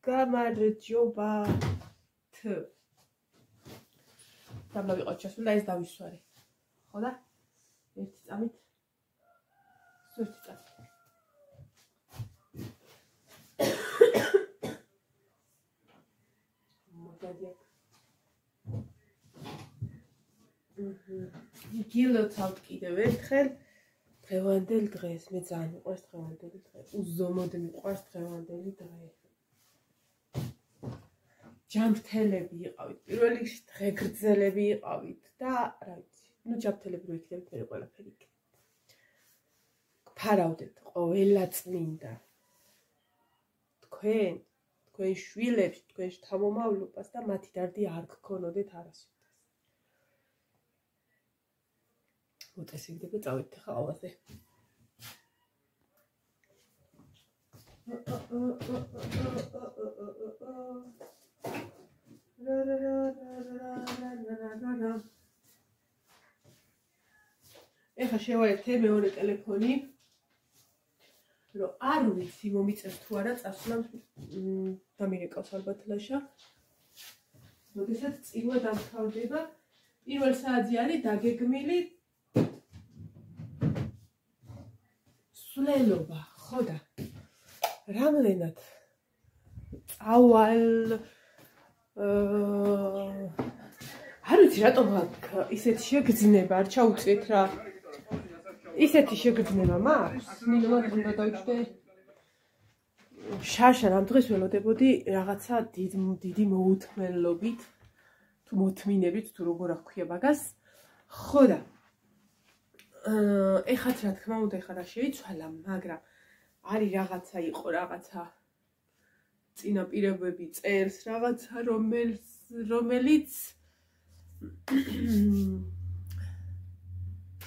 გამარჯობა დამავიყოთ ჩასული და ეს დავისვარე ხო და ერთი წამით ერთი წამით მოგადიაკ გილოცავთ კიდევ ერთხელ დღევანდელ დღეს მე ძალიან მიყვარს დღევანდელი დღე უზომოდ მიყვარს დღევანდელი დღე ჯამრთელები იყავით პირველ რიგში დღეგრძელები იყავით და რა ვიცი ნუ ჯამრთელები რო იქნებით მე ყველაფერი გფარავდეთ ყველა წმინდა თქვენ შვილებს თქვენ შთამომავლობას და მათი დარდი არ გქონოდეთ არასოდეს მოწესრიგდები წავით ხა ავაზე ეხა შევაერთე მეორე ტელეფონი რომ არ ვიცი მომიწევს თუ არა წასვლა დამირეკავს ალბათ ლაშა როდესაც წირვა დამთავრდება პირველ საათზე არის დაგეგმილი სულელობა ხო და რამდენად წავალ არ ვიცი რატომ ისეთი შეგრძნება არ ჩაუწიეთ რა ისეთი შეგრძნება მაქვს ნინო უნდა დავიწყდე შაშა რამ დღეს ველოდებოდი რაღაცა დიდი მოუთმენლობით თუ მოთმინებით თუ როგორ აქვია მაგას ხო და ეხაც რა თქმა უნდა ეხა რა შეიცვალა მაგრამ არის რაღაცა იყო რაღაცა წინაპირებები წერს რაღაცა რომელიც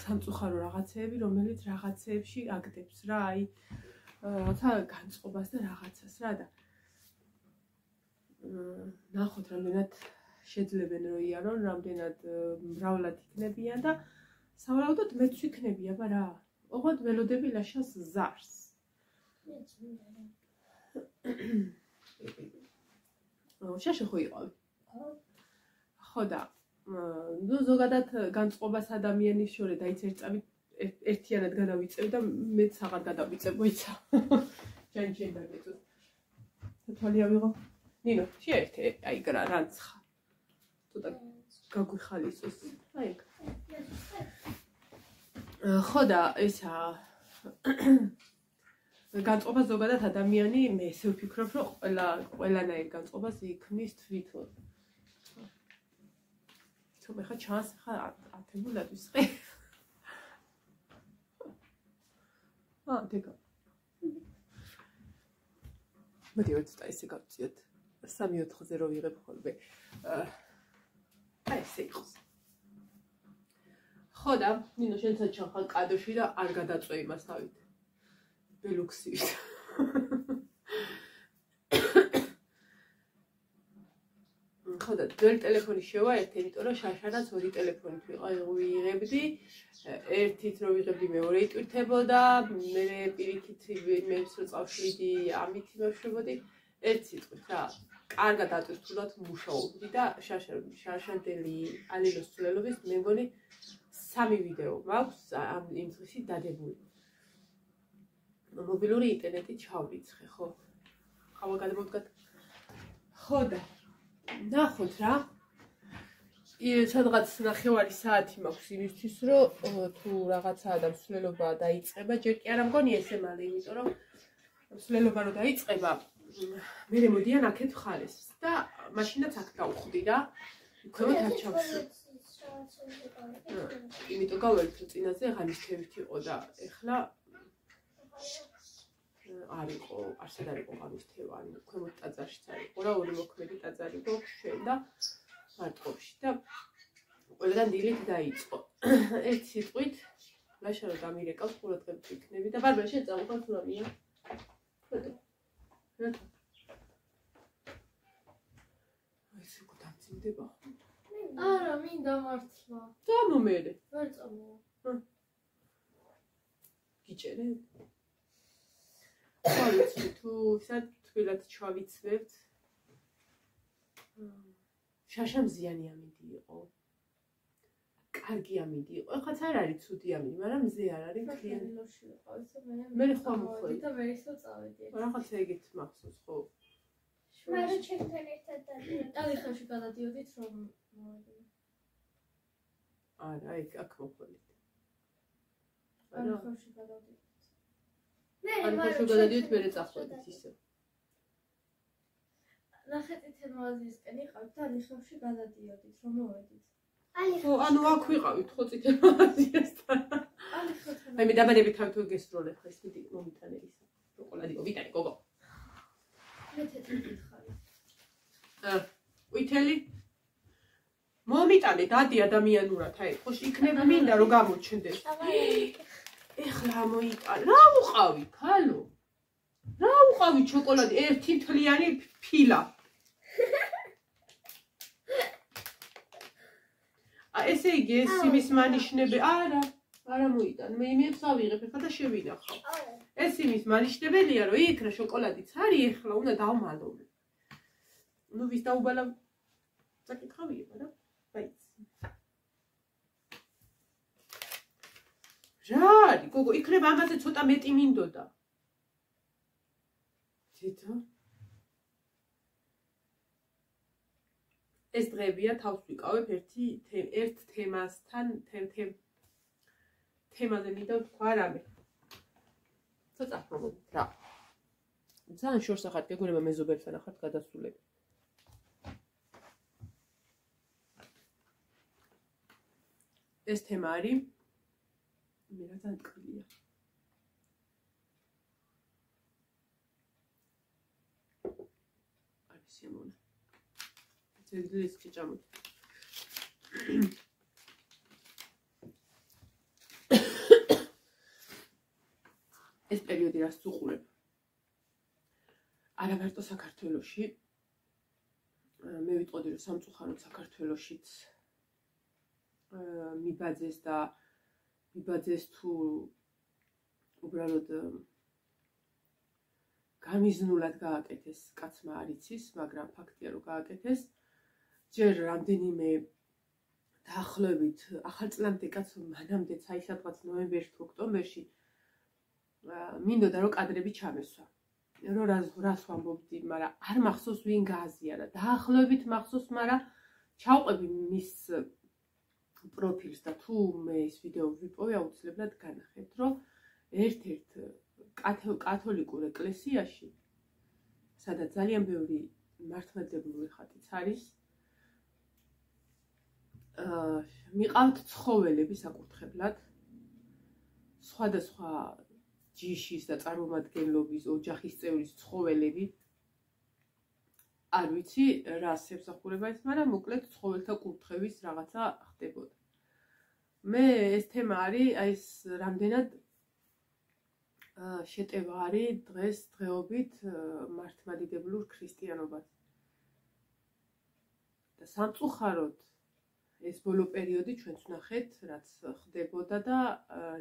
სამწუხარო რაღაცეები რომელიც რაღაცეებში აგდებს რა აი რაღაცა განწყობას და რაღაცას რა და ნახოთ რამდენად შეძლებენ რო იარონ რამდენად მრავლად იქნებიან და სავარაუდოდ მეც ვიქნები აბა რა ოღონდ ველოდები ლაშას ზარს შაშა ხო იყავი ხო და ნუ ზოგადად განწყობას ადამიანის შორე და იც ერთიანად გადავიწევ და მეც აღარ გადავიწევ მოიცა ჩანჩენ დაგეწოს თვალი ავიღო ნინო შეერთე აი განცხა ცოტა გაგვიხალისოს აი ხო და ესა განწყობა ზოგადად ადამიანი მე ესე ვფიქრობ რომ ყველანაირ განწყობას იქმნის თვითონ თუმცა ხა ჩანს ხა ათებულად ვისხე დეგა მოდი ვეცდა ესე გავწიოთ 3-4-ზე რო ვიღებ ხოლმე აი ესე იყოს ხო და ნინო შენცად ჩახალ კადოში და არ გადაწვე იმას თავით ბელუქსივით ხო და ძველი ტელეფონი შევაერთე იმიტომ რომ შაშანაც ორი ტელეფონით ვიღებდი ერთით რო ვიღებდი მეორე იტვირთებოდა მე პირიქით მეც რო წავშვიდი ამით იმევშებოდი ერთ სიტყვით რა კარგად ატვირთულად მუშაობდი და შაშანდელი ალილოს ცვლელობის მე მგონი 3 ვიდეო მაქვს ამ იმ დღეში დადებული მობილური ინტერნეტი ჩავრიცხე ხო ხავა გადმოვდგათ ხო და ნახოთ რა სადღაც 9 საათი მაქვს იმისთვის რომ თუ რაღაცა და მსვლელობა დაიწყება ჯერ კი არ მგონი ესე მალე იმიტომ რომ მსვლელობა რო დაიწყება მე მოდიან აქეთ ხარეს და მაშინაც აქ დავხვდი რა ქვემოთ არ ჩავშვი იმიტომ გავერთო წინაზე ღამისთევით იყო და ეხლა არ იყო არსად არ იყო ღამისთევა ანუ ქვემოთ ტაძარშიც არ იყო რა ორი მოქმედი ტაძარი გვაქვს შენ და მარტყოფში და ყველგან დილით დაიწყო ერთ სიტყვით ლაშა რომ დამირეკავს ყურადღებით იქნები და ბარბარა შენ წავუყავ თუ რამეა რატო აი ეს უკვე დამძიმდება არა მინდა მართლა დამომერე ვერ წამოვა გიჭერე ხო ვიცი თუ ისად თბილად ჩავიცვევთ შაშა მზიანი ამინდი იყო კარგი ამინდი იყო ეხლაც არ არის ცუდი ამინდი მაგრამ მზე არ არის მთლიანი ლოში ვიყავ ისე მე ხომ მოხვედი და მე ისე წავედი რაღაცა ეგეთ მახსოვს ხო მე რა ჩემთან ერთად დავიწყე ალიხევში გადადიოდით რომ მოვედი არა აქ მოხვედით ალიხევში გადავდით ალიხევში გადადიოთ მერე წახვედით ისე ნახეთ თემაზისკენ იყავით და ალიხევში გადადიოდით რომ მოვედით ხო ანუ აქ ვიყავით ხო წითელმაზიასთან აი მე დაბანები თავით გესროლე ხა ის დიდი მომიტანე ისა შოკოლადი მომიტანე გოგო მე თეთრი გითხარი ვითელი მომიტანე დადი ადამიანურად აი ხო იქნება მინდა რომ გამოჩნდეს ეხლა მოიტანე რა უყავი ქალო რა უყავი შოკოლადი ერთი მთლიანი ფილა ესე იგი ეს იმის მანიშნები არა მოიტან მე იმებს ავიღებ ეხლა და შევინახავ ეს იმის მანიშნებელია რომ იქ რა შოკოლადიც არის ეხლა უნდა დავმალო ნუ ვის დაუბალა საკითხავია რა ბაიც რა არის გოგო იქნება ამაზე ცოტა მეტი მინდოდა თითო ეს დღეებია თავს ვიკავებ ერთ თემასთან თემაზე მინდა ვთქვა რამე ცოტა რა ძალიან შორს ახართ გეგონება მეზობელთან ახართ გადასულები ეს თემა არის მე რა ძალიან ტკბილია არის სიმონა ძეგლის ჩჭამოთ ეს პერიოდი რას უყურებ არა მარტო საქართველოში მე ვიტყოდი რომ სამწუხაროდ საქართველოშიც მიბაძეს თუ უბრალოდ გამიზნულად გააკეთეს კაცმა არ იცის მაგრამ ფაქტია რომ გააკეთეს ჯერ რამდენიმე დაახლოებით ახალ წლამდე კაცო მანამდეც აი სადღაც ნოემბერში თუ ოქტომბერში მინდოდა რომ კადრები ჩამესვა რომ რას ვამბობდი მაგრამ არ მახსოვს ვინ გააზიარა დაახლოებით მახსოვს მაგრამ ჩავყვები მის პროფილს და თუ მე ეს ვიდეო ვიპოვე აუცილებლად განახებთ რომ ერთ-ერთ კათოლიკურ ეკლესიაში სადაც ძალიან ბევრი მართლმადიდებლური ხატიც არის მიყავთ ცხოველები საკურთხებლად სხვადასხვა ჯიშის და წარმომადგენლობის ოჯახის წევრის ცხოველები არ ვიცი რა ემსახურება ეს მაგრამ მოკლედ ცხოველთა კურთხევის რაღაცა ხდებოდა მე ეს თემა არის აი ეს რამდენად შეტევა არის დღეობით მართლმადიდებლურ ქრისტიანობას და სამწუხაროდ ეს ბოლო პერიოდი ჩვენც ვნახეთ რაც ხდებოდა და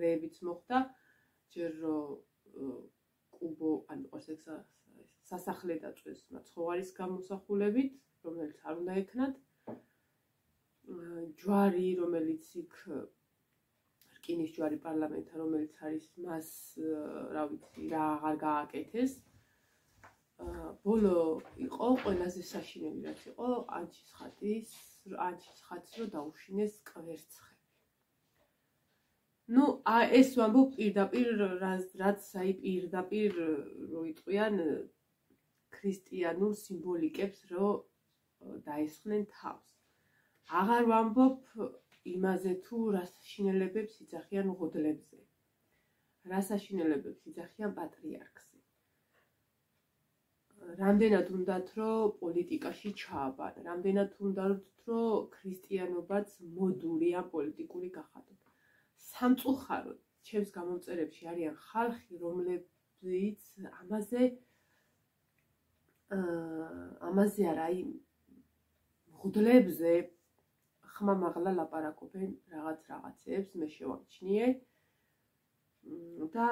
რეებიც მოხდა ჯერ კუბო ანუ ყურსექსა სასახლე დაწვეს მაცხოვარის გამოსახულებით რომელიც არ უნდა ეკნათ ჯვარი რომელიც იქ რკინის ჯვარი პარლამენტთან რომელიც არის მას რა ვიცი რა აღარ გააკეთეს ბოლო იყო ყველაზე საშინელი რაც იყო ანჩის ხატს რო დაუშინეს კვერცხები ну ეს ვამბობ პირდაპირ რაც აი პირდაპირ რო იტყვიან ქრისტიანულ სიმბოლიკებს რო დაესხნენ თავს აღარ ვამბობ იმაზე თუ რას შინელებებს იძახიან ღოდლებზე რას აშინელებებს იძახიან პატრიარქზე რამდენად უნდათ რომ პოლიტიკაში ჩააბარ რამდენად უნდათ რომ ქრისტიანობაც მოდური ან პოლიტიკური გახადოთ სამწუხაროდ ჩემს გამომწერებში არიან ხალხი რომლებიც ამაზე არა აი ღუდლებზე ხმამაღლა ლაპარაკობენ რაღაცეებს მე შევამჩნიე და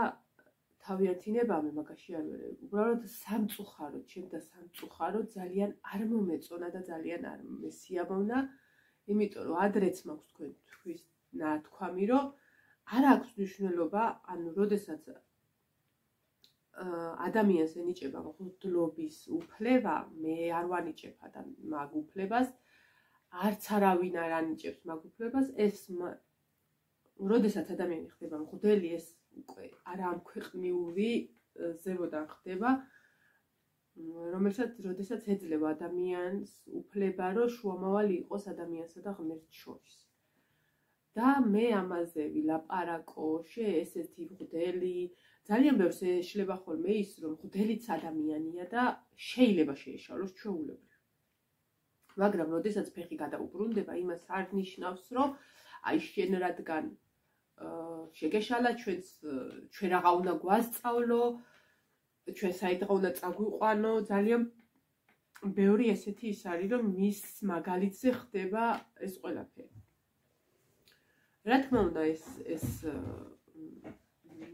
თავიანთინებამე მაგაში არ ვერე. უბრალოდ სამწუხაროდ, ჩემ და სამწუხაროდ ძალიან არ მომეწონა და ძალიან არ მესიამოვნა, იმიტომ რომ ადრეც მაქვს თქვენთვის ნათქვამი, რომ არ აქვს მნიშვნელობა, ანუ როდესაც ადამიანს ენიჭება მღვდლობის უფლება, მე არ ვანიჭებ მაგ უფლებას, არც არავინ არ ანიჭებს მაგ უფლებას, ეს როდესაც ადამიანი ხდება მღვდელი, ეს უკვე არამქვეყნიური ზებოდან ხდება, როდესაც ეძლევა ადამიანს უფლება, რომ შუამავალი იყოს ადამიანსა და ღმერთს შორის. და მე ამაზე ვილაპარაკო, ესეთი მღვდელი, ძალიან ბევრს ეშლება ხოლმე ის, რომ მღვდელიც ადამიანია და შეიძლება შეეშალოს ჩვეულებრივ. მაგრამ როდესაც ფეხი გადაუბრუნდება, იმას არ ნიშნავს, რომ აი შენ რადგან შეგეშალა, ჩვენ რაღა უნდა გვასწავლო, ჩვენ საიდღა უნდა წაგვიყვანო, ძალიან ბევრი ესეთი ის არის, რომ მის მაგალითზე ხდება ეს ყველაფერი. რა თქმა უნდა, ეს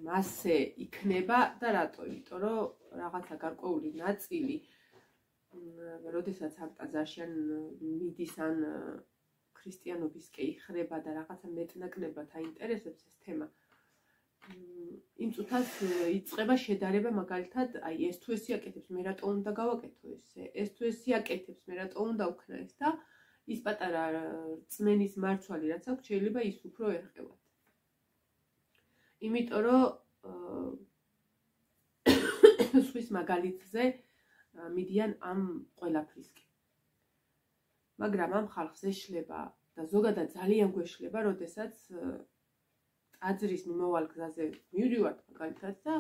მასე იქნება და რატო? იმიტომ რომ რაღაცა გარკვეული ნაწილი, როდესაც ამ ტაძარში ან მიდის ან ქრისტიანობისკენ იხრება და რაღაცა მეტნაკლებად აინტერესებს ეს თემა, იმ წუთას იწყება შედარება, მაგალითად, აი ეს თუ ეს იაკეთებს, მე რატო უნდა გავაკეთო ეს თუ ეს იაკეთებს, მე რატო უნდა ვქნა ეს და ის პატარა რწმენის მარცვალი რაც აქვს, შეიძლება ის უფრო ერყევათ. იმიტომ რომ სხვის მაგალითზე მიდიან ამ ყველაფრისკენ. მაგრამ ამ ხალხს ეშლება და ზოგადად ძალიან გვეშლება, როდესაც ტაძრის მიმავალ გზაზე მივდივართ მაგალითად და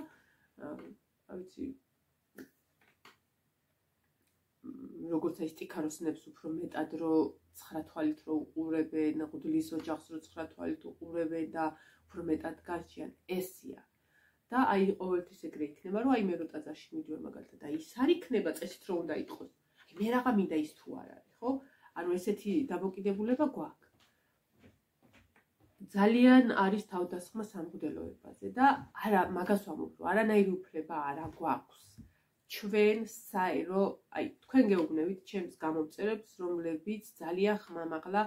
რა ვიცი, როგორც აი სტიქაროსნებს უფრო მეტად რომ 9 თვალით რო უყურებენ, მღვდლის ოჯახს რო 9 თვალით უყურებენ და უფრო მეტად გარჩიან, ესია. და აი ყოველთვის ეგრე იქნება, რომ აი მე რო ტაძარში მივდივარ მაგალითად, აი ის არ იქნება წესით რომ უნდა იყოს. აი მე რაღა მინდა ის თუ არ არის, ხო? ანუ ესეთი დამოკიდებულება გვაქვს. ძალიან არის თავდასხმა სამღვდელოებაზე და არა მაგას ვამბობ, რომ არანაირი უფლება არ გვაქვს. ჩვენ საერო, აი თქვენ გეუბნებით ჩემს გამომწერებს, რომლებიც ძალიან ხმამაღლა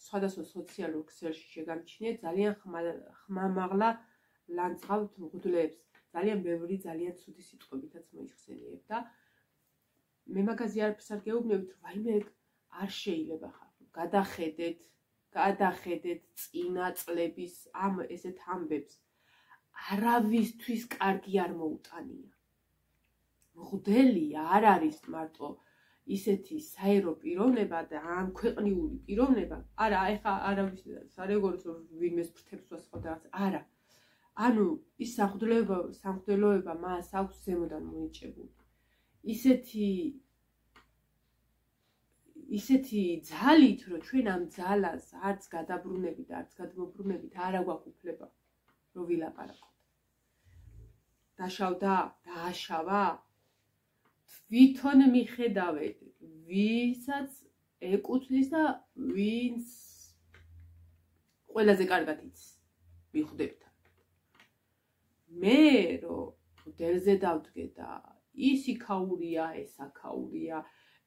სხვადასხვა სოციალურ ქსელში შეგამჩნიეთ, ძალიან ხმამაღლა ლანძღავთ მღვდლებს, ძალიან ბევრი ძალიან ცუდი სიტყვებითაც მოიხსენიებ და მე მაგაზე არაფერს არ გეუბნებით, რომ ვაიმე არ შეიძლება ხარ. გადახედეთ წინა წლების ამ ესეთ ამბებს. არავისთვის კარგი არ მოუტანია. მღვდელი არ არის მარტო ისეთი საერო პიროვნება და ამ ქვეყნიური პიროვნება. არა, ეხა არავის სარეგორს ვინმეს ფრთებს ვასხავ და რაღაც. არა. ანუ ის სამღვდელოება მას აქვს ზემოდან მინიჭებული. ისეთი ძალით, რომ ჩვენ ამ ძალას არც გადაბრუნებით, არც გადმობრუნებით არა გვაქვს უფლება, რომ ვილაპარაკოთ. დააშავა? თვითონ მიხედავეთ, ვისაც ეკუთვნის და ვინც ყველაზე კარგად იცის მიხვდებთან. მე რომ მღვდელზე დავდგე და ის იქაურია, ეს აქაურია,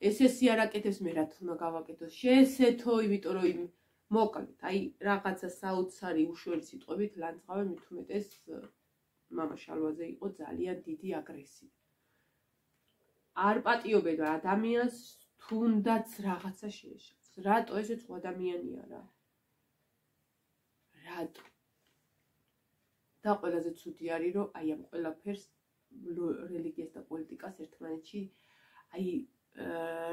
ეს იარაკეთებს, მე რა თქმა გავაკეთო, შეესეთო, იმიტომ რომ მოკლედ, აი რაღაცა საოცარი უშვერი სიტყვებით ლანძღავენ, მით უმეტეს მამა შალვაზე იყო ძალიან დიდი აგრესია. არ პატიობენ ადამიანს, თუნდაც რაღაცა შეეშალოს. რატო ესეც ადამიანია რა? რატო? და ყველაზე ცუდი არის, რომ აი ამ ყველაფერს რელიგიას და პოლიტიკას ერთმანეთში აი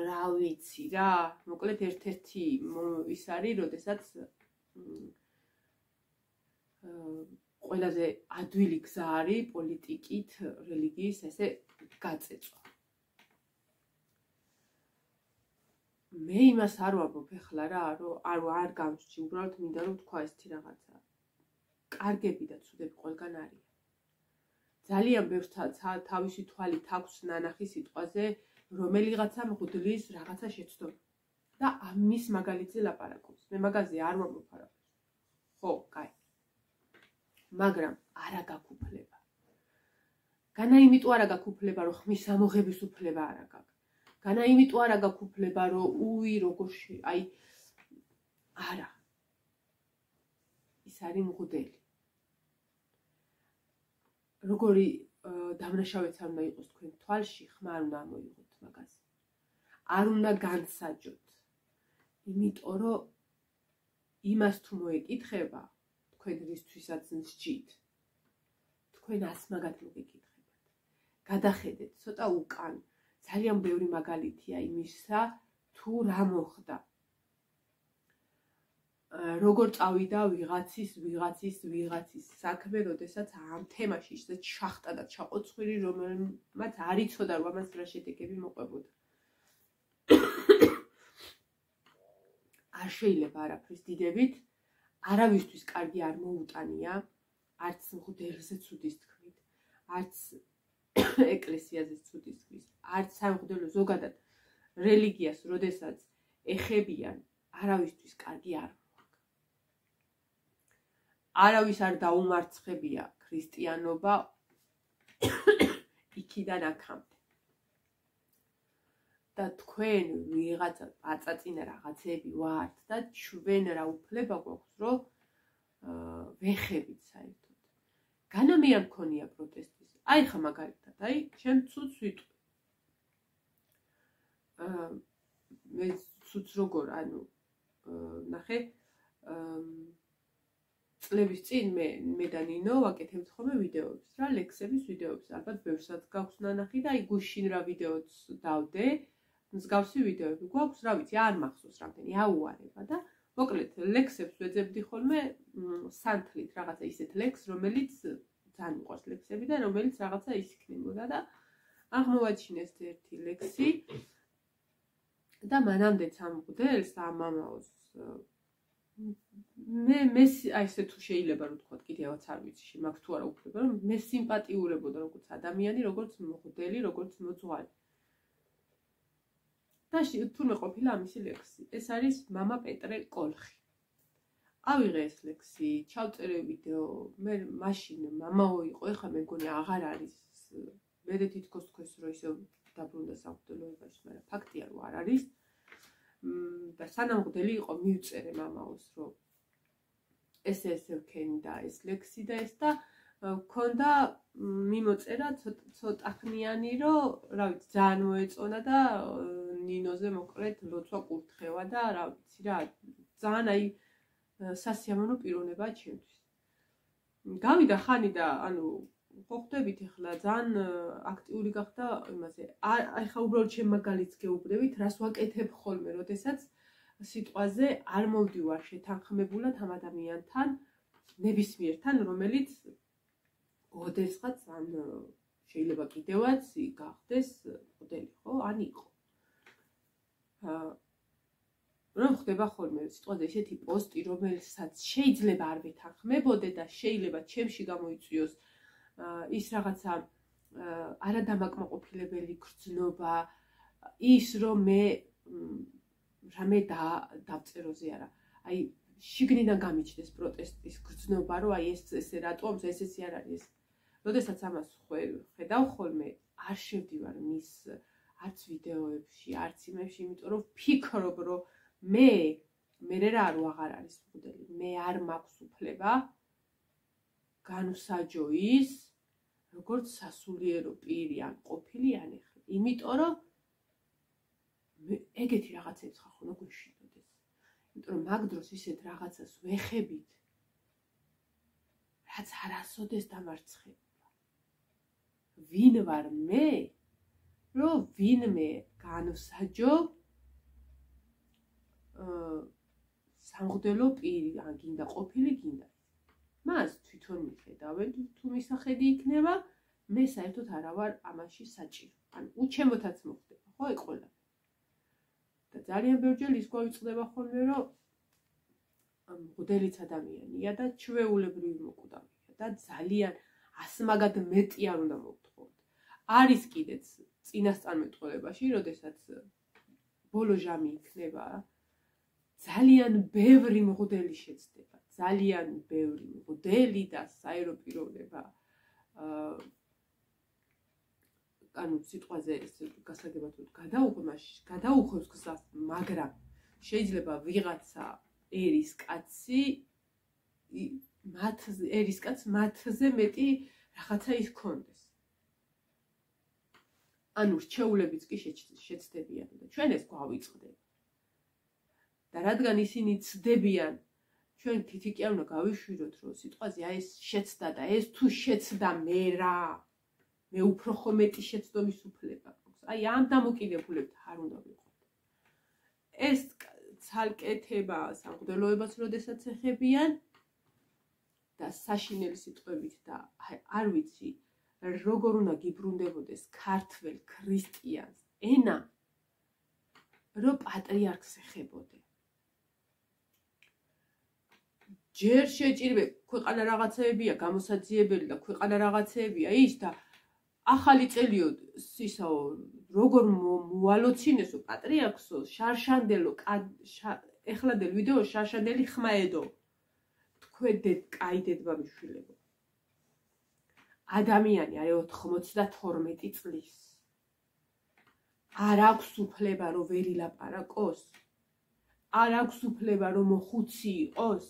რა ვიცი რა, მოკლედ ერთ-ერთი ის არის, როდესაც ყველაზე ადვილი გზა არის პოლიტიკით რელიგიის ესე გაწეწვა. მე იმას არ ვამბობ ეხლა რა, რომ არ გამსჭი, უბრალოდ მინდა რომ თქვა ესეთი რაღაცა. კარგები და ცუდები ყველგან არიან. ძალიან ბევრს თავისი თვალით აქვს ნანახი სიტყვაზე, რომელიღაცა მღვდლის რაღაცა შეცდომა და ამის მაგალითზე ლაპარაკობს. მე მაგაზე არ ვამბობ არაფერს. ხო, კაი. მაგრამ არა გაქვს უფლება. განა იმიტომ არა გაქვს უფლება, რომ ხმის ამოღების უფლება არა გაქვს. განა იმიტომ არა გაქვს უფლება, რომ უი როგორ აი არა. ის არის მღვდელი. როგორი დამნაშავეც არ უნდა იყოს თქვენ თვალში, ხმა არ უნდა ამოიღოთ მაგას. არ უნდა განსაჯოთ. იმიტომ რომ იმას თუ მოეკითხება, თქვენ რისთვისაც მსჯით. თქვენ ასმაგად მოგეკითხებათ. გადახედეთ, ცოტა უკან. ძალიან ბევრი მაგალითია იმისა, თუ რა მოხდა. როგორ წავიდა ვიღაცის საქმე, როდესაც ამ თემაში ისეთ შახტა და ჩაყოცხვირი, რომელმაც არ იცოდა, რომ ამას რა შედეგები მოყვებოდა. არ შეიძლება არაფრის დიდებით, არავისთვის კარგი არ მოუტანია, არც მღვდელზე ცუდის თქმით, არც ეკლესიაზე ცუდის თქმით, არც სამღვდელო ზოგადად რელიგიას, როდესაც ეხებიან, არავისთვის კარგი არ არავის არ დაუმარცხებია ქრისტიანობა იქიდან აქამდე. და თქვენ ვიღაცა აწაწინა რაღაცები ვართ და ჩვენ რა უფლება გვაქვს, რომ ვეხებით საერთოდ. განა მე არ მქონია პროტესტის. აი ხა მაგალითად, აი ჩემ ცუც ვიტყვი. მე ცუც როგორ, ანუ ნახე წლების წინ მე და ნინო ვაკეთებთ ხოლმე ვიდეოებს რა, ლექსების ვიდეოებს. ალბათ ბევრსაც გაქვს ნანახი და აი გუშინ რა ვიდეოც დავდე, მსგავსი ვიდეოები გვაქვს, რა ვიცი, არ მახსოვს რამდენი, აუარება და მოკლედ ლექსებს ვეძებდი ხოლმე სანთლით, რაღაცა ისეთ ლექს, რომელიც ძალიან მიყვარს ლექსები და რომელიც რაღაცა ისიქნებოდა და აღმოვაჩინეს ერთი ლექსი და მანამდეც ამ მღვდელს, ამ მამაოს მე აი ესე თუ შეიძლება რომ თქვა კიდევაც არ ვიცი, მაქვს თუ არა უფლება, რომ მე სიმპათიურებოდა როგორც ადამიანი, როგორც მღვდელი, როგორც მოძღვარი. და თურმე ყოფილა ამისი ლექსი. ეს არის მამა პეტრე კოლხი. ავიღე ეს ლექსი, ჩავწერე ვიდეო, მე მაშინ მამაო იყო, ეხლა მე მგონი აღარ არის. მე თითქოს თქვენს რომ ისე დაბრუნდა სამღვდელოებაში, მაგრამ ფაქტია რომ არ არის. და სანამ მღვდელი იყო მივწერე მამაოს, რომ ესე ვქენდა ეს ლექსი და ეს და მქონდა მიმოწერა ცოტახნიანი, რომ რა ვიცი, ძალიან მოეწონა და ნინოზე მოკლედ ლოცვა კურთხევა და რა ვიცი რა, ძალიან აი სასიამოვნო პიროვნებაა ჩემთვის. გავიდა ხანი და ანუ ხო ხვდებით ახლა ძალიან აქტიური გახდა იმაზე. აი ხა უბრალოდ ჩემ მაგალითს გეუბნებით, რას ვაკეთებ ხოლმე, როდესაც სიტყვაზე არ მოვდივარ შეთანხმებულად ამ ადამიანთან, ნებისმიერთან, რომელიც ოდესღაც ან შეიძლება კიდევაც გახდეს მღვდელი, ხო? ან იყო. რომ ხდება ხოლმე სიტყვაზე ესეთი პოსტი, რომელსაც შეიძლება არ ვეთანხმებოდე და შეიძლება ჩემში გამოიწვიოს ის რაღაცა არადამაკმაყოფილებელი გრძნობა, ის რომ მე რამე დავწეროზე არა. აი შიგნიდან გამიჩნდეს პროტესტის გრძნობა, რომ აი ესე რატომ ესე არ არის. როდესაც ამას ხედავ ხოლმე, არ შევდივარ მის არც ვიდეოებში, არც იმებში, იმიტომ რომ ვფიქრობ, რომ მე რა რო აღარ არის მღვდელი, მე არ მაქვს უფლება განვსაჯო ის, როგორც სასულიერო პირი ან ყოფილი ან ეხლა. იმიტომ რომ ეგეთი რაღაცებს ხარ ხოლმე გვეშინოდეს. იმიტომ რომ მაგ დროს ისეთ რაღაცას ვეხებით, რაც არასოდეს დამარცხება. ვინ ვარ მე, რომ ვინმე განვსაჯო სამღვდელო პირი, ან გინდა ყოფილი, გინდა. მას თვითონ მიხედავენ, თუ მისახედი იქნება, მე საერთოდ არა ვარ ამაში საჭირო. ან უჩემოთაც მოხდება, ხო, ეგ ყველა. და ძალიან ბევრჯერ ის გვავიწყდება ხოლმე, რომ მღვდელიც ადამიანია და ჩვეულებრივი მოკვდავია და ძალიან ასმაგად მეტი არ უნდა მოვთხოვოთ. არის კიდეც წინასწარმეტყველებაში, როდესაც ბოლო ჟამი იქნება, ძალიან ბევრი მღვდელი შეცდება. ძალიან ბევრი მღვდელი და საერო პიროვნება ანუ სიტყვაზე გასაგებად გადაუხოს გზას, მაგრამ შეიძლება ვიღაცა ერის კაცი მათზე მეტი რაღაცა ის ქონდეს. ანუ რჩეულებიც კი შეცდებიან და ჩვენ ეს გვავიწყდება. და რადგან ისინი ცდებიან, ჩვენ თითქოსი უნდა გავიშვიროთ, რომ სიტყვაზე აი ეს შეცდა და ეს თუ შეცდა მე რა, მე უფრო ხო მეტი შეცდომის უფლება გვაქვს. აი ამ დამოკიდებულებთ არ უნდა ვიყოთ. ეს ცალკეთება სამღვდელოებას როდესაც ეხებიან და საშინელი სიტყვებით და არ ვიცი როგორ უნდა გიბრუნდებოდეს ქართველ ქრისტიანს ენა რომ პატრიარქს ეხებოდე. ჯერ შეჭირდება ქვეყანა რაღაცეებია გამოსაძიებელი და ქვეყანა რაღაცეებია ის და ახალი წელიო ისაო როგორ მოალოცინესო პატრიარქსო შარშანდელო ეხლადელ ვიდეო შარშანდელი ხმაედო თქვენდეთ კაი დედბამიშვილებო ადამიანი არის 92 წლის არ აქვს უფლება რომ ვერ ილაპარაკოს არ აქვს უფლება რომ მოხუცი იყოს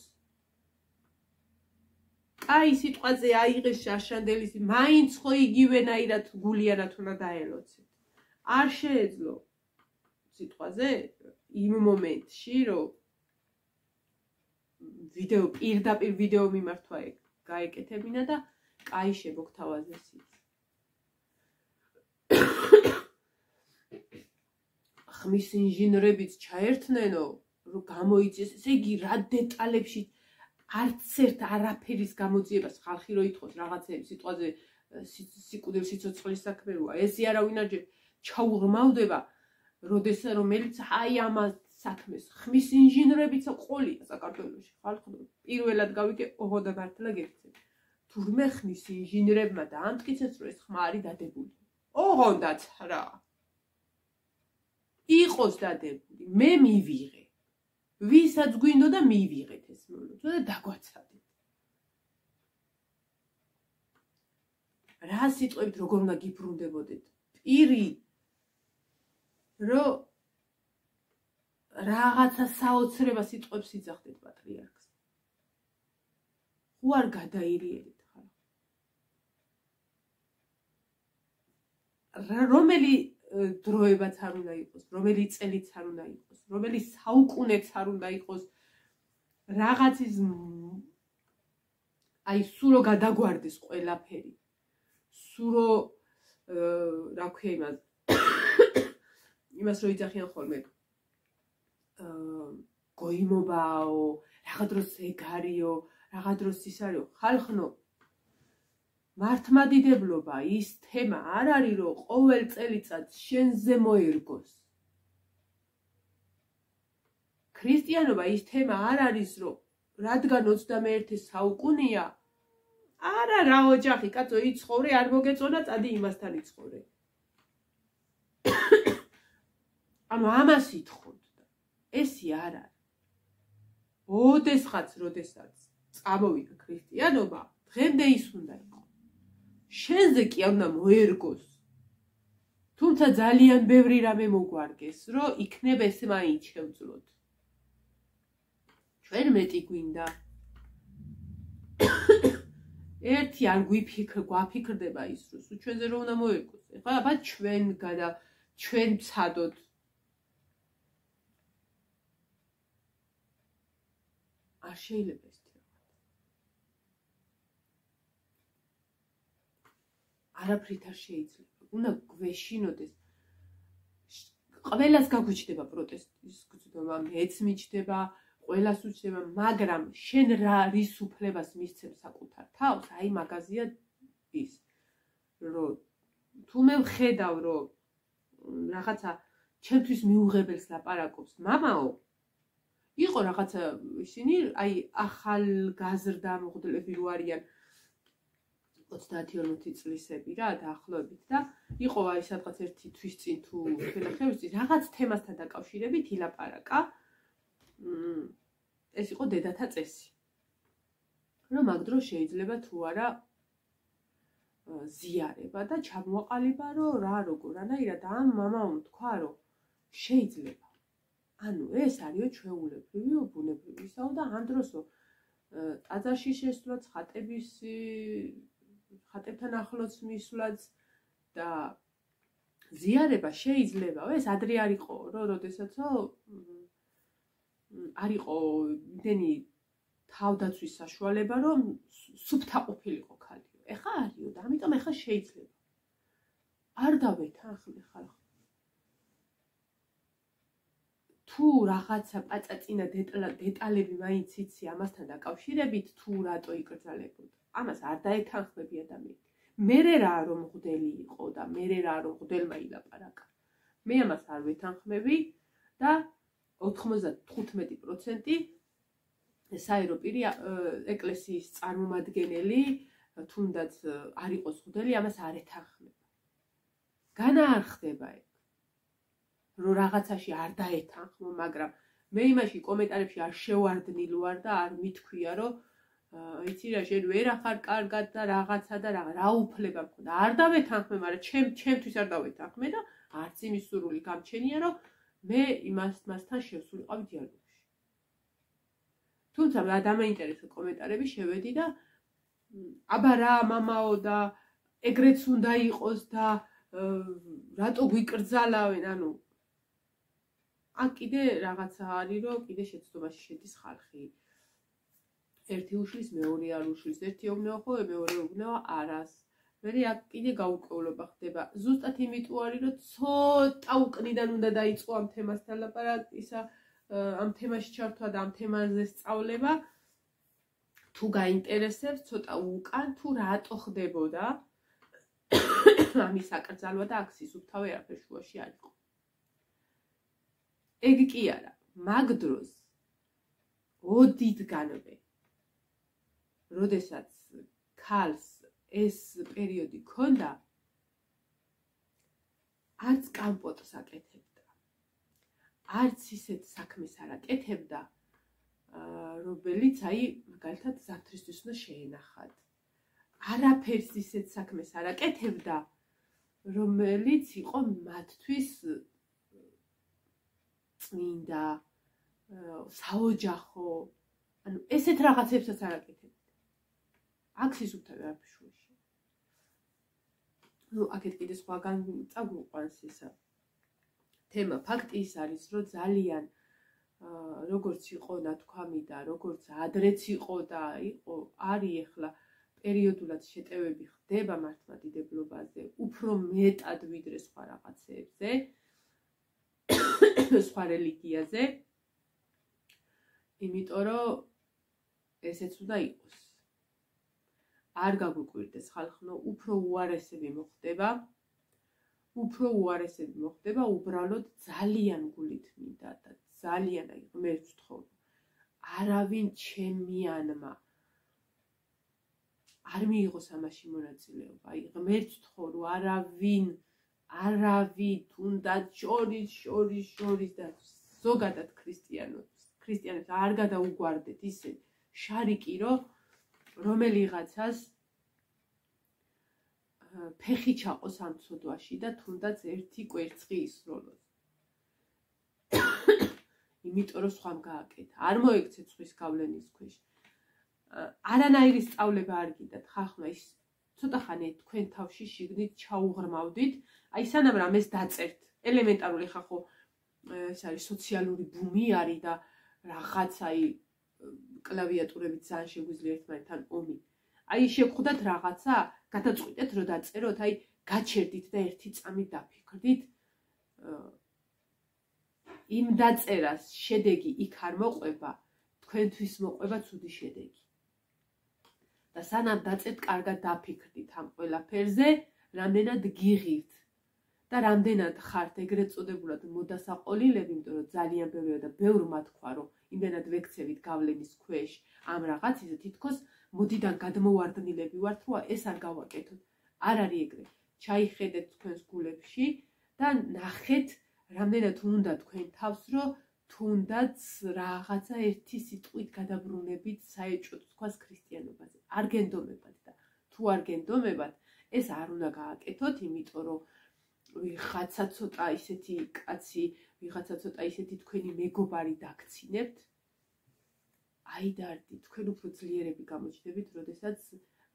აი სიტყვაზე აიღეს შარშანდელის მაინც ხო იგივენაირად გულიანად უნდა დაელოცეთ არ შეეძლო სიტყვაზე იმ მომენტში რომ ვიდეო პირდაპირ ვიდეო მიმართვა გაეკეთებინა და კაი შემოგთავაზეს ის ხმის ინჟინრებიც ჩაერთნენო რომ გამოიწეს ესე იგი რა დეტალებში არც ერთ არაფერის გამოძიებას ხალხი რო ითხოვს რაღაცეებს სიტყვაზე სიკვდილ სიცოცხლის საქმე როა ესე არავინ არ ჩაუღრმავდება როდესაც რომელიც აი ამას საქმეს ხმის ინჟინრებიც ყოლია საქართველოში ხალხო პირველად გავიგე ოღო და მართლა გექცეთ თურმე ხმის ინჟინრებმა დაამტკიცეს რომ ეს ხმა არის დადებული ოღონდაც რა იყოს დადებული მე მივიღე ვისაც გვინდოდა მივიღეთ ეს მოლოწვა და დაგვაცადეთ რა სიტყვებით როგორ უნდა გიბრუნდებოდეთ პირი რომ რაღაცა საოცრება სიტყვებს იძახდეთ პატრიარქს ხო არ გადაირიელეთ ხარ რომელი დროებაც არ უნდა იყოს რომელი წელიც არ უნდა იყოს რომელი საუკუნეც არ უნდა იყოს რაღაცის აი სულ რო გადაგვარდეს ყველაფერი სულ რო რა ქვია იმას რო იძახიან ხოლმე გოიმობაო რაღა დროს ეგარიო რაღა დროს ის არისო ხალხნო მართლმადიდებლობა ის თემა არ არის რომ ყოველ წელიწადს შენზე მოერგოს ქრისტიანობა ის თემა არ არის რომ რადგან 21 საუკუნეა არა რა ოჯახი კაცო იცხოვრე არ მოგეწონა წადი იმასთან იცხოვრე ანუ ამას ითხოვთ და ესი არ არის როდესაც წამოვიდა ქრისტიანობა დღემდე ის უნდა იყოს შენზე კი უნდა მოერგოს თუმცა ძალიან ბევრი რამე მოგვარგეს რომ იქნება ესე მაინც შევძლოთ ჩვენ მეტი გვინდა ერთი არ გვაფიქრდება ის რომ ჩვენზე რომ უნდა მოერგოს ეხლა აბა ჩვენ ვცადოთ არ შეიძლება ეს არაფრით არ შეიძლება უნდა გვეშინოდეს ყველას გაგვიჩნდება პროტესტის გზნობა მეც მიჩნდება ყველას უჩნდება მაგრამ შენ რა რის უფლებას მისცემ საკუთარ თავს აი მაგაზია ის რომ თუ მე ვხედავ რომ რაღაცა ჩემთვის მიუღებელს ლაპარაკობს მამაო იყო რაღაცა ისინი აი ახალგაზრდა მოხდლები რო არიან 30-40 წლისები რა დაახლოებით და იყო აი სადღაც ერთი თვის წინ თუ თელახევის წინ რაღაც თემასთან დაკავშირებით ილაპარაკა ეს იყო დედათა წესი რომ მაგ დროს შეიძლება თუ არა ზიარება და ჩამოაყალიბა რომ რა როგორ რანაირად ამ მამამ თქვა რომ შეიძლება ანუ ეს არისო ჩვეულებრივი ბუნებრივი ისაო და ამ დროსო ტაძარში შესვლაც ხატებთან ახლოს მისვლაც და ზიარება შეიძლება ეს ადრე არ იყო რომ როდესაცო არ იყო იმდენი თავდაცვის საშუალება რომ სუფთა ყოფილიყო ქალიო ეხა არისო და ამიტომ ეხა შეიძლება არ დავეთანხმე ხალხ თუ რაღაცა პაწაწინა დეტალები მაინც იცი ამასთან დაკავშირებით თუ რატო იკრძალებოდა ამას არ დაეთანხმები ადამიანი მერე რა რომ მღვდელი იყო და მერე რა რომ მღვდელმა ილაპარაკა მე ამას არ ვეთანხმები და 95% საერო პირი ეკლესიის წარმომადგენელი თუნდაც არ იყოს მღვდელი ამას არ ეთანხმება განა არ ხდება ეგ რომ რაღაცაში არ დაეთანხმო მაგრამ მე იმაში კომენტარებში არ შევარდნილ ვარ და არ მithქვია რომ იცი რა შენ ვერ ახარ კარგად და რაღაცა და რა უფლება მქონდა არ დავეთანხმე მაგრამ ჩემთვის არ დავეთანხმე და არც იმის სურვილი გამჩენია რომ მე მასთან შევსულიყავი დიალოგში თუმცა რა დამაინტერესა კომენტარები შევედი და აბა რა მამაო და ეგრეც უნდა იყოს და რატო გვიკრძალავენ ანუ ან კიდე რაღაცა არის რომ კიდე შეცდომაში შედის ხალხი ერთი უშლის მეორე არ უშლის ერთი ოგნევა ხო მეორე ოგნევა არას მე აქ კიდე გაურკვევლობა ხდება ზუსტად იმიტომ არის რომ ცოტა უკნიდან უნდა დაიწყო ამ თემასთან ლაპარაკისა ამ თემაში ჩართვა და ამ თემაზე სწავლება თუ გაინტერესებს ცოტა უკან თუ რატო ხდებოდა ამის აკრძალვა და აქ სისუფთავე არაფერ შუაში არ იყო ეგ კი არა მაგ დროს ოდითგანვე როდესაც ქალს ეს პერიოდი ქონდა არც კამპოტს აკეთებდა არც ისეთ საქმეს არ აკეთებდა რომელიც აი მაგალითად ზამთრისთვის უნდა შეენახათ არაფერს ისეთ საქმეს არ აკეთებდა რომელიც იყო მათთვის წმინდა საოჯახო ანუ ესეთ რაღაცებსაც არ აკეთებდა აქ სისუფთავე არ ფშუაში ну აქეთ კიდე სხვაგან წაგვიყვანს ისა თემა ფაქტი ის არის რომ ძალიან როგორც იყო ნათქვამი და როგორც ადრეც იყო და იყო არის ახლა პერიოდულად შეტევები ხდება მართლმადიდებლობაზე უფრო მეტად ვიდრე სხვა რაღაცეებზე სხვა რელიგიაზე იმიტომ რომ ესეც უნდა იყოს არ გაგვიკვირდეს ხალხო უფრო უარესები მოხდება უბრალოდ ძალიან გულით მინდა და ძალიან აი ღმერთს ვთხოვ არავინ ჩემიანმა არ მიიღოს ამაში მონაწილეობა აი ღმერთს ვთხოვ რომ არავინ თუნდაც შორის და ზოგადად ქრისტიანებს არ გადაუგვარდეთ ისე შარიკი რომელიღაცას ფეხი ჩაყოს ამ ცოდვაში და თუნდაც ერთი კვერცხი ისროლოს იმიტომ რომ სხვამ გააკეთა არ მოექცეთ სხვის გავლენის ქვეშ არანაირი სწავლება არ გინდათ ხახმა ის ცოტა ხანი თქვენ თავში შიგნით ჩაუღრმავდით აი სანამ რამეს დაწერთ ელემენტარული ხახო ეს არის სოციალური ბუმი არის და რაღაც აი კლავიატურებით ძალიან შეგვიძლია ერთმანეთთან ომი აი შეგხვდათ რაღაცა გადაწყვიტეთ რომ დაწეროთ აი გაჩერდით და ერთი წამით დაფიქრდით იმ დაწერას შედეგი იქ არ მოყვება თქვენთვის მოყვება ცუდი შედეგი და სანამ დაწერთ კარგად დაფიქრდით ამ ყველაფერზე რამდენად გიღივთ და რამდენად ხართ ეგრეთ წოდებულად მოდასაყოლილები იმიტომ რომ ძალიან ბევრია და ბევრმა თქვა რომ იმენად ვექცევით გავლენის ქვეშ ამ რაღაცის თითქოს მოდიდან გადმოვარდნილები ვართ რომ ეს არ გავაკეთოთ არ არის ეგრე ჩაიხედეთ თქვენს გულებში და ნახეთ რამდენად უნდა თქვენ თავს რომ თუნდაც რაღაცა ერთი სიტყვით გადაბრუნებით საეჭვოდ თქვას ქრისტიანობაზე არ გენდომებათ და თუ არ გენდომებათ ეს არ უნდა გააკეთოთ, იმიტომ რომ ვიღაცა ცოტა ისეთი კაცი, ვიღაცა ცოტა ისეთი თქვენი მეგობარი დაგცინებთ, აიდარდით, თქვენ უფრო ძლიერები გამოჩნდებით, როდესაც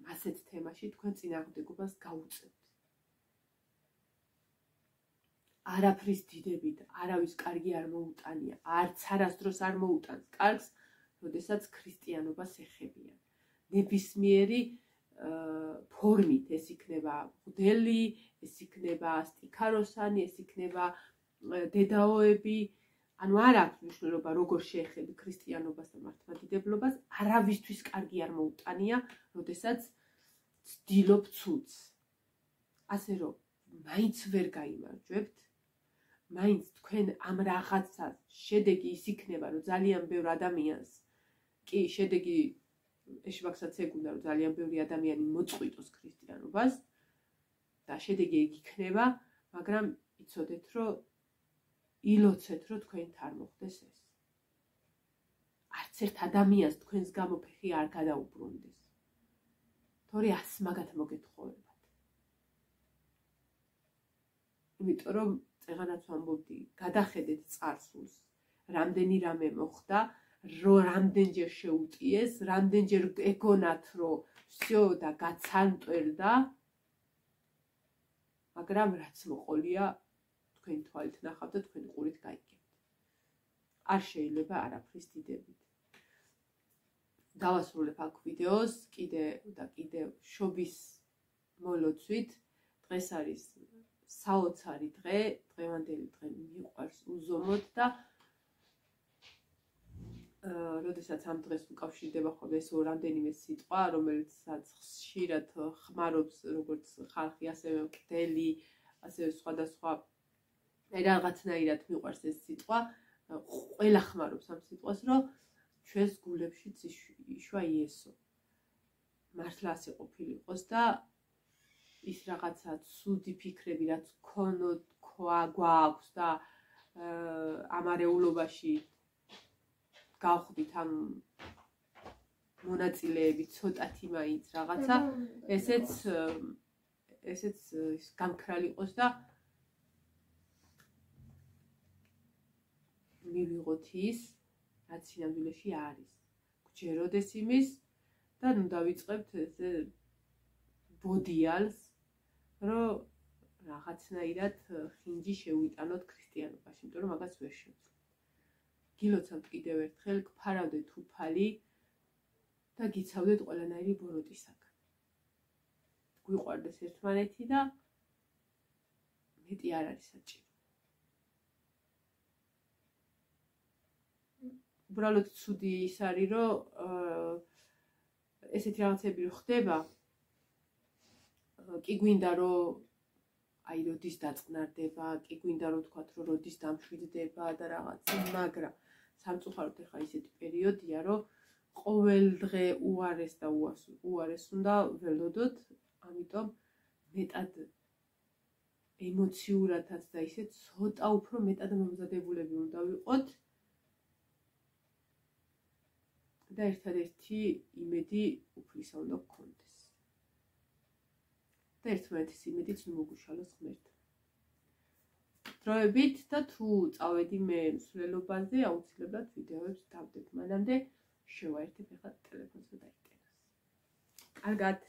მასეთ თემაში თქვენ წინააღმდეგობას გაუწევთ. არაფრის დიდებით, არავის კარგი არ მოუტანია, არც არასდროს არ მოუტანს კარგს, როდესაც ქრისტიანობას ეხებიან. ნებისმიერი ფორმით, ეს იქნება მღვდელი, ეს იქნება სტიქაროსანი, ეს იქნება დედაოები, ანუ არ აქვს მნიშვნელობა როგორ შეეხები ქრისტიანობას და მართლმადიდებლობას, არავისთვის კარგი არ მოუტანია, როდესაც ცდილობ ცუდს. ასე რომ, მაინც ვერ გაიმარჯვებთ, მაინც თქვენ ამ რაღაცას შედეგი ის იქნება, რომ ძალიან ბევრ ადამიანს კი შედეგი ეშმაკსაც ეგუნა, რომ ძალიან ბევრი ადამიანი მოწყვიტოს ქრისტიანობას და შედეგი ეგ იქნება, მაგრამ იცოდეთ, რომ ილოცეთ, რომ თქვენთ არ მოხდეს ეს. არც ერთ ადამიანს თქვენს გამო ფეხი არ გადაუბრუნდეს. თორე ას მაგათ მოგეთხოვებათ. იმიტომ რომ წეღანაც ვამბობდი, გადახედეთ წარსულს, რამდენი რამე მოხდა, რომ რამდენჯერ შეუტიეს, რამდენჯერ ეგონათ, რომ всё და გაცანტვერდა, მაგრამ რაც მოყოლია თქვენ თვალით ნახავთ და თქვენ ყურით გაიგებთ. არ შეიძლება არაფრის დიდებით. დავასრულებ აქ ვიდეოს, კიდე შობის მოლოცვით. დღეს არის საოცარი დღე, დღევანდელი დღე მიყვარს უზომოდ და როდესაც ამ დღეს უკავშირდება ხოლმე ეს რამდენიმე სიტყვა, რომელიცაც ხშირად ხმარობს როგორც ხალხი, ასევე მღვდელი, ასევე სხვადასხვა რაღაცნაირად მიყვარს ეს სიტყვა, ყველა ხმარობს ამ სიტყვას, რომ ჩვენს გულებშიც იშვა იესო. მართლა ასე ყოფილიყოს და ის რაღაცა ცუდი ფიქრები, რაც გვაქვს და ამ არეულობაში გავხდით ამ მონაწილეები ცოტათი მაინც რაღაცა, ესეც გამქრალიყოს და მივიღოთ ის, რაც სინამდვილეში არის. გვჯეროდეს იმის და ნუ დავიწყებთ ესე ბოდიალს, რომ რაღაცნაირად ხინჯი შევიტანოთ ქრისტიანობაში, იმიტომ რომ მაგას ვერ შევძლებ. გილოცავთ კიდევ ერთხელ, გფარავდეთ უფალი და გიცავდეთ ყველანაირი ბოროტისაგან. გვიყვარდეს ერთმანეთი და მეტი არ არის საჭირო. უბრალოდ ცუდი ის არის, რომ ესეთი რაღაცები რო ხდება, კი გვინდა რომ აი როდის დაწყნარდება, კი გვინდა რომ თქვათ რომ როდის დამშვიდდება და რაღაც, მაგრამ სამწუხაროდ ახლა ისეთი პერიოდია, რომ ყოველ დღე უარეს და უარეს უნდა ველოდოთ, ამიტომ მეტად ემოციურადაც და ისე ცოტა უფრო მეტად მომზადებულები უნდა ვიყოთ და ერთადერთი იმედი უფლისა უნდა გქონდეს. და ერთმანეთის იმედიც ნუ მოგუშალოს ღმერთთან. დროებით და თუ წავედი მე მსვლელობაზე, აუცილებლად ვიდეოებს დავდებ. მანამდე შევაერთებ ახლა ტელეფონს და დაიტანოს. კარგად.